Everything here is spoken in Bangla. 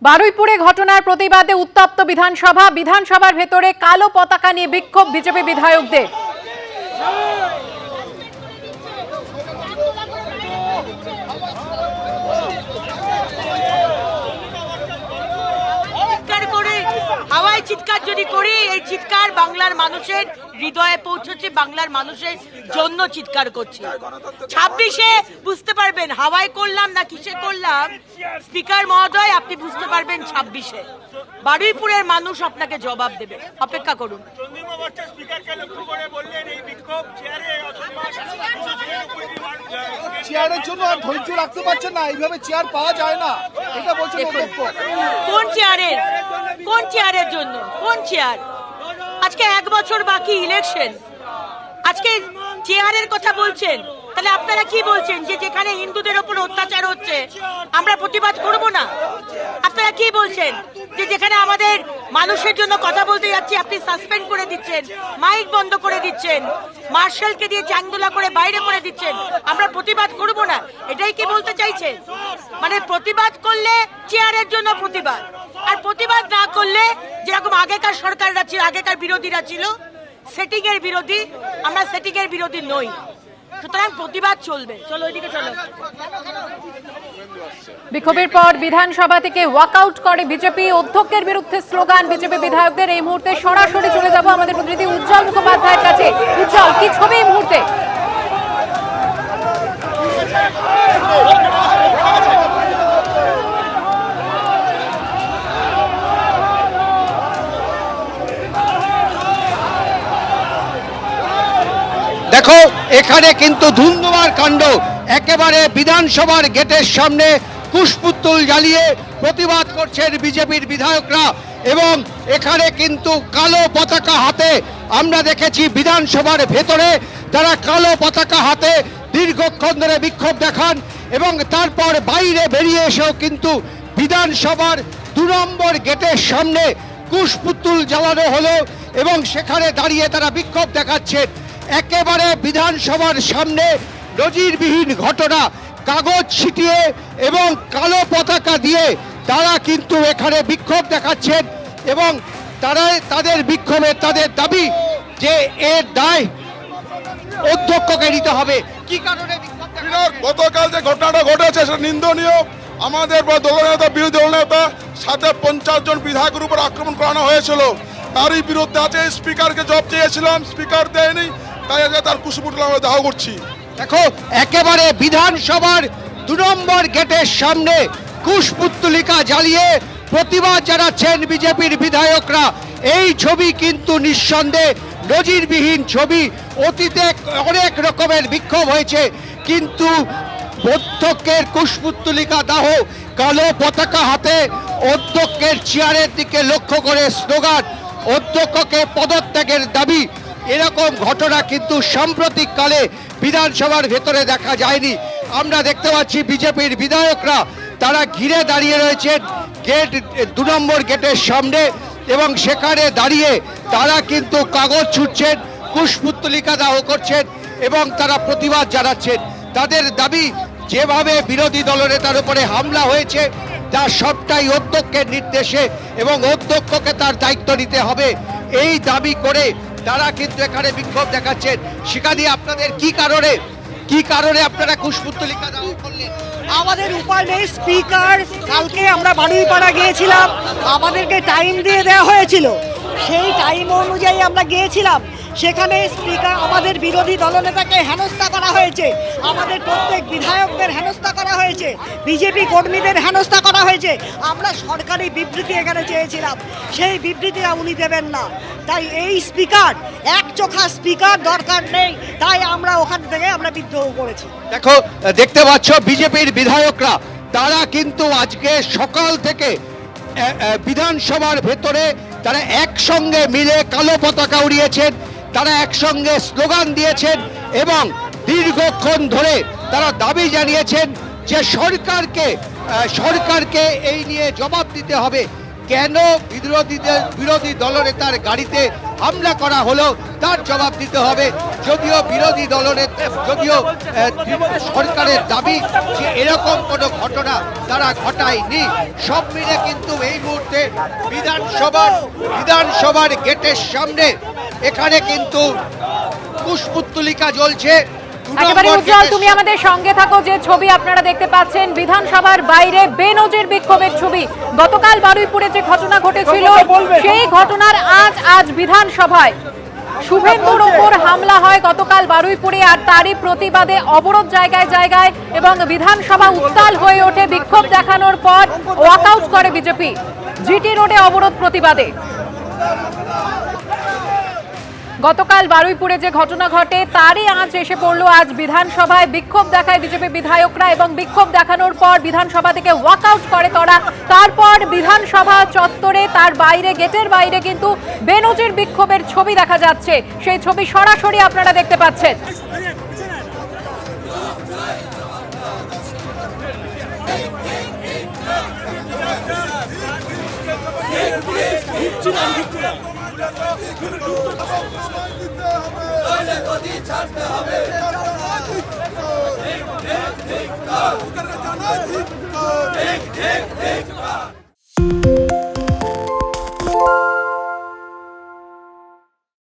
বারুইপুরে ঘটনার প্রতিবাদে উত্তপ্ত বিধানসভার ভেতরে কালো পতাকা নিয়ে বিক্ষোভ বিজেপি বিধায়কদের। হাওয়ায় চিৎকার যদি করি, এই চিৎকার বাংলার মানুষের হৃদয়ে পৌঁছেছে, বাংলার মানুষের জন্য চিৎকার করছি। 26-এ বুঝতে পারবেন হাওয়ায় করলাম না কিসে করলাম। স্পিকার মহোদয়, আপনি বুঝতে পারবেন 26-এ। বারুইপুরের মানুষ আপনাকে জবাব দেবে, অপেক্ষা করুন। চেয়ারের জন্য আর ধৈর্য রাখতে পারছেন না, এইভাবে চেয়ার পাওয়া যায় না, এটা বলছেন। কোন চেয়ারের জন্য? কোন চেয়ার? আজকে 1 বছর বাকি ইলেকশন, আজকে চেয়ারের কথা বলছেন। তাহলে আপনারা কি বলছেন যে যেখানে হিন্দুদের ওপর অত্যাচার হচ্ছে আমরা প্রতিবাদ করব না? আপনারা কি বলছেন যে যেখানে আমাদের মানুষের জন্য কথা বলতে যাচ্ছি আপনি সাসপেন্ড করে দিচ্ছেন, মাইক বন্ধ করে দিচ্ছেন, মার্শালকে দিয়ে চাংদোলা করে বাইরে করে দিচ্ছেন, আমরা প্রতিবাদ করব না? এটাই কি বলতে চাইছেন? মানে প্রতিবাদ করলে চেয়ারের জন্য প্রতিবাদ, আর প্রতিবাদ না করলে যেরকম আগেকার সরকাররা ছিল, আগেকার বিরোধীরা ছিল সেটিং এর বিরোধী, আমরা সেটিং এর বিরোধী নই। সুতরাং প্রতিবাদ চলবে। চলো ওইদিকে চলো। বিক্ষোভের পর বিধানসভা থেকে ওয়াকআউট করে বিজেপি। অধ্যক্ষের বিরুদ্ধে স্লোগান বিজেপি বিধায়কদের। এই মুহূর্তে সরাসরি চলে যাব আমাদের প্রতিনিধি উজ্জ্বল মুখোপাধ্যায়ের কাছে। উজ্জ্বল, কি ছবি এই মুহূর্তে? দেখো, এখানে কিন্তু ধুন্ধুমার কাণ্ড। একেবারে বিধানসভার গেটের সামনে কুশপুত্তল জ্বালিয়ে প্রতিবাদ করছেন বিজেপির বিধায়করা, এবং এখানে কিন্তু কালো পতাকা হাতে আমরা দেখেছি বিধানসভার ভেতরে তারা কালো পতাকা হাতে দীর্ঘক্ষণ ধরে বিক্ষোভ দেখান, এবং তারপর বাইরে বেরিয়ে এসেও কিন্তু বিধানসভার 2 নম্বর গেটের সামনে কুশপুত্তল জ্বালানো হলো এবং সেখানে দাঁড়িয়ে তারা বিক্ষোভ দেখাচ্ছেন। একেবারে বিধানসভার সামনে নজিরবিহীন ঘটনা, কাগজ ছিটিয়ে এবং কালো পতাকা দিয়ে তারা কিন্তু এখানে বিক্ষোভ দেখাচ্ছেন, এবং তারা তাদের বিক্ষোভে তাদের দাবি যে এর দায় অধ্যক্ষকে নিতে হবে। কি কারণে গতকাল যে ঘটনাটা ঘটেছে সেটা নিন্দনীয়। আমাদের দলনেতা, বিরোধী দলনেতা সাথে 50 জন বিধায়কের উপর আক্রমণ করানো হয়েছিল, তারই বিরুদ্ধে আছে। স্পিকারকে জবাব চেয়েছিলাম, স্পিকার দেয়নি, তাই তার কুশপুত্তল আমরা দাহ করছি। দেখো, একেবারে বিধানসভার 2 নম্বর গেটের সামনে কুশপুত্তলিকা জ্বালিয়ে প্রতিবাদ জানাচ্ছেন বিজেপির বিধায়করা। এই ছবি কিন্তু নিঃসন্দেহে নজিরবিহীন ছবি। অতীতে অনেক রকমের বিক্ষোভ হয়েছে, কিন্তু অধ্যক্ষের কুশপুত্তলিকা দাহ, কালো পতাকা হাতে অধ্যক্ষের চেয়ারের দিকে লক্ষ্য করে স্লোগান, অধ্যক্ষকে পদত্যাগের দাবি, এরকম ঘটনা কিন্তু সাম্প্রতিককালে বিধানসভার ভেতরে দেখা যায়নি। আমরা দেখতে পাচ্ছি বিজেপির বিধায়করা তারা ঘিরে দাঁড়িয়ে রয়েছেন গেট 2 নম্বর গেটের সামনে, এবং সেখানে দাঁড়িয়ে তারা কিন্তু কাগজ ছুটছেন, কুশপুত্তলিকা দাহ করছেন এবং তারা প্রতিবাদ জানাচ্ছেন। তাদের দাবি, যেভাবে বিরোধী দলনেতার উপরে হামলা হয়েছে তার সবটাই অধ্যক্ষের নির্দেশে, এবং অধ্যক্ষকে তার দায়িত্ব নিতে হবে, এই দাবি করে তারা কিন্তু এখানে বিক্ষোভ দেখাচ্ছেন। শিখাদি, আপনাদের কি কারণে আপনারা কুশপুত্তলিকা দাহ করলেন? আমাদের উপায় নেই। স্পিকার, কালকে আমরা বারুইপাড়া গিয়েছিলাম, আমাদেরকে টাইম দিয়ে দেওয়া হয়েছিল, সেই টাইম অনুযায়ী আমরা গিয়েছিলাম। সেখানে স্পিকার, আমাদের বিরোধী দলনেতাকে হেনস্থা করা হয়েছে, আমাদের প্রত্যেক বিধায়কদের হেনস্থা করা হয়েছে, বিজেপি কর্মীদের হেনস্থা করা হয়েছে। আমরা সরকারি বিবৃতি এখানে চেয়েছিলাম, সেই বিবৃতিটা উনি দেবেন না। তাই এই স্পিকার, একচোখা স্পিকার দরকার নেই, তাই আমরা ওখান থেকে আমরা বিদ্রোহ করেছি। দেখো, দেখতে পাচ্ছ বিজেপির বিধায়করা তারা কিন্তু আজকে সকাল থেকে বিধানসভার ভেতরে তারা একসঙ্গে মিলে কালো পতাকা উড়িয়েছেন, তারা একসঙ্গে স্লোগান দিয়েছেন, এবং দীর্ঘক্ষণ ধরে তারা দাবি জানিয়েছেন যে সরকারকে এই নিয়ে জবাব দিতে হবে। কেন বিরোধী দলনেতার গাড়িতে হামলা করা হলো তার জবাব দিতে হবে। যদিও বিরোধী যদিও সরকারের দাবি যে এরকম কোনো ঘটনা তারা ঘটায়নি। সব মিলে কিন্তু এই মুহূর্তে বিধানসভার গেটের সামনে এখানে কিন্তু পুষ্পোত্তলিকা জ্বলছে। একেবারে উজ্জ্বল, তুমি আমাদের সঙ্গে থাকো। যে ছবি আপনারা দেখতে পাচ্ছেন বিধানসভার বাইরে বেনজির বিক্ষোভের ছবি। গতকাল বারুইপুরে যে ঘটনা ঘটেছিল সেই ঘটনার আজ বিধানসভায় শুভেন্দুর ওপর হামলা হয় গতকাল বারুইপুরে, আর তারই প্রতিবাদে অবরোধ জায়গায় জায়গায় এবং বিধানসভা উত্তাল হয়ে ওঠে। বিক্ষোভ দেখানোর পর ওয়াকআউট করে বিজেপি। জিটি রোডে অবরোধ প্রতিবাদে। গতকাল বারুইপুরে যে ঘটনা ঘটে তারই আজ এসে পড়লো আজ বিধানসভায়। বিক্ষোভ দেখায় বিজেপি বিধায়করা এবং বিক্ষোভ দেখানোর পর বিধানসভা থেকে ওয়াকআউট করে তারা। তারপর বিধানসভা চত্বরে তার বাইরে গেটের বাইরে কিন্তু বেনজির বিক্ষোভের ছবি দেখা যাচ্ছে। সেই ছবি সরাসরি আপনারা দেখতে পাচ্ছেন। ছাড়তে হবে